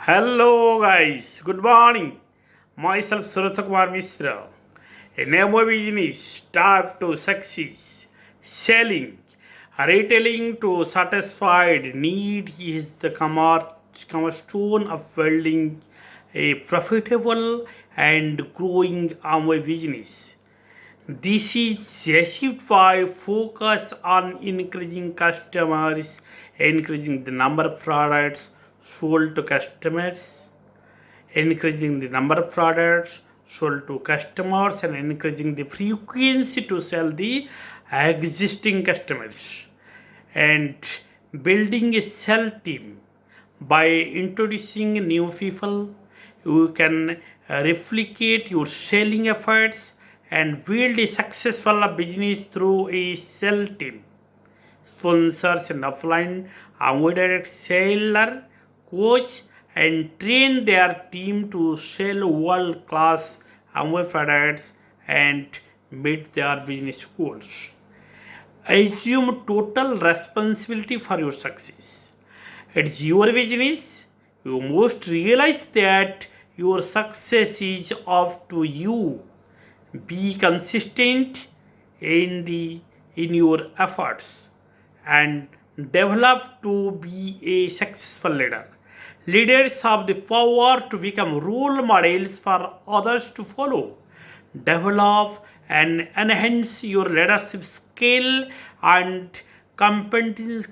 Hello guys, good morning. Myself Suratha Kumar Misra. In MO business, start to success, selling, retailing to satisfied need is the cornerstone of building a profitable and growing Amway business. This is achieved by focus on increasing customers, increasing the number of products sold to customers, increasing the number of products sold to customers, and increasing the frequency to sell the existing customers, and building a sell team by introducing new people. You can replicate your selling efforts and build a successful business through a sell team. Sponsors and offline Amway direct seller, coach, and train their team to sell world class Amway products and meet their business goals. Assume total responsibility for your success. It's your business. You must realize that your success is up to you. Be consistent in your efforts and develop to be a successful leader. Leaders have the power to become role models for others to follow. Develop and enhance your leadership skill and competencies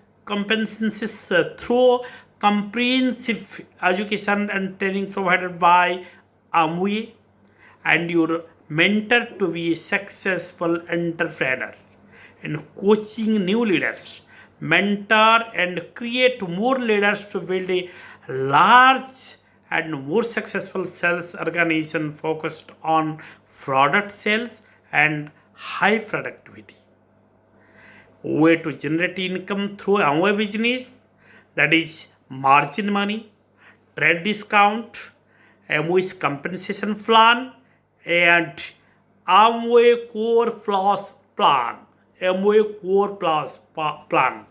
through comprehensive education and training provided by Amway and your mentor to be a successful entrepreneur, and coaching new leaders, mentor and create more leaders to build a large and more successful sales organization focused on product sales and high productivity. Way to generate income through Amway business, that is margin money, trade discount, Amway's compensation plan, and Amway Core Plus plan. Amway Core Plus plan.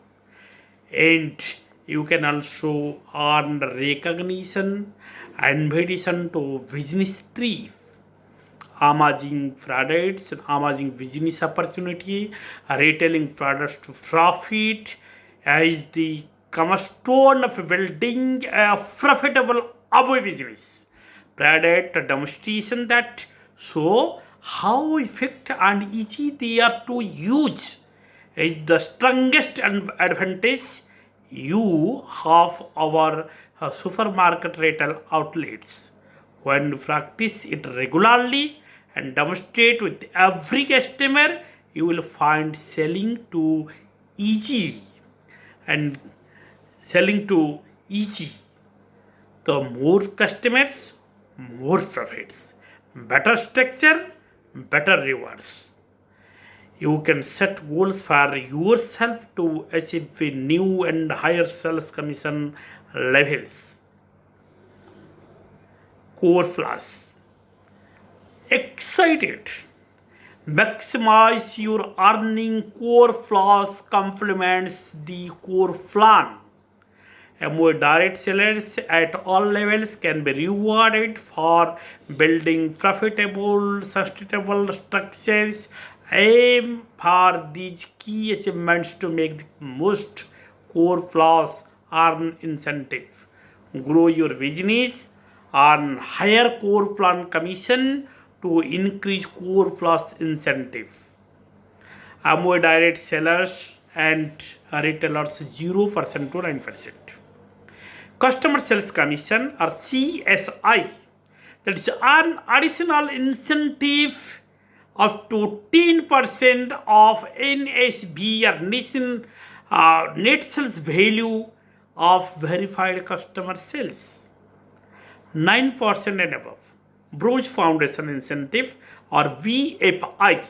And you can also earn recognition and invitation to business trip, amazing products and amazing business opportunity, retailing products to profit is the cornerstone of building a profitable Amway business. Product demonstration that show how effective and easy they are to use is the strongest advantage you have over supermarket retail outlets. When you practice it regularly and demonstrate with every customer, you will find selling to easy and selling to easy. The more customers, more profits, better structure, better rewards. You can set goals for yourself to achieve new and higher sales commission levels. Core Plus. Excited. Maximize your earning. Core Plus complements the core plan. Amway direct sellers at all levels can be rewarded for building profitable, sustainable structures. Aim for these key achievements to make the most Core Plus earn incentive. Grow your business, earn higher core plan commission to increase Core Plus incentive. Amway direct sellers and retailers 0% to 9%. Customer sales commission or CSI, that is an additional incentive up to 10% of NSV or net sales value of verified customer sales. 9% and above. Bronze Foundation incentive or VFI.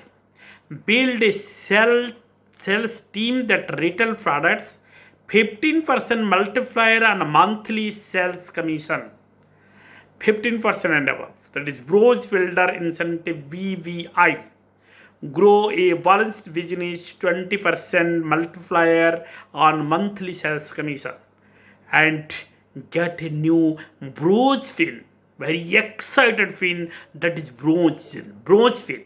Build a sales team that retail products, 15% multiplier on monthly sales commission. 15% and above. That is Bronze Builder Incentive BVI. Grow a balanced business, 20% multiplier on monthly sales commission. And get a new bronze fin, very excited fin, that is bronze fin,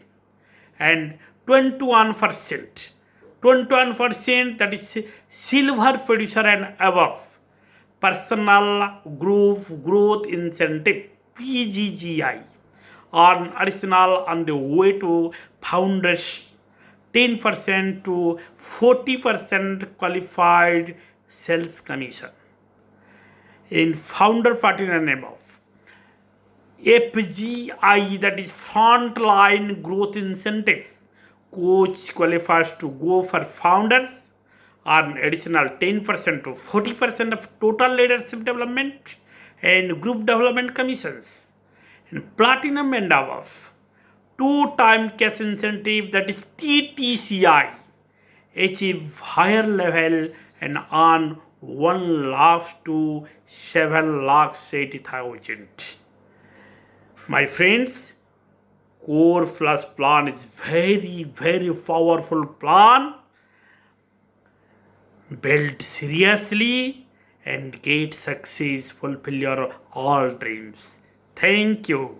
and 21% that is silver producer and above. Personal growth incentive PGGI on additional on the way to founders 10% to 40% qualified sales commission in founder party and above. FGI, that is frontline growth incentive, coach qualifies to go for founders earn additional 10% to 40% of total leadership development and group development commissions. And platinum and above, 2-time cash incentive, that is TTCI, achieve higher level and earn 1 lakh to 7 lakhs 80,000. My friends, Core Plus plan is very powerful plan. Build seriously and get success, fulfill your all dreams. Thank you.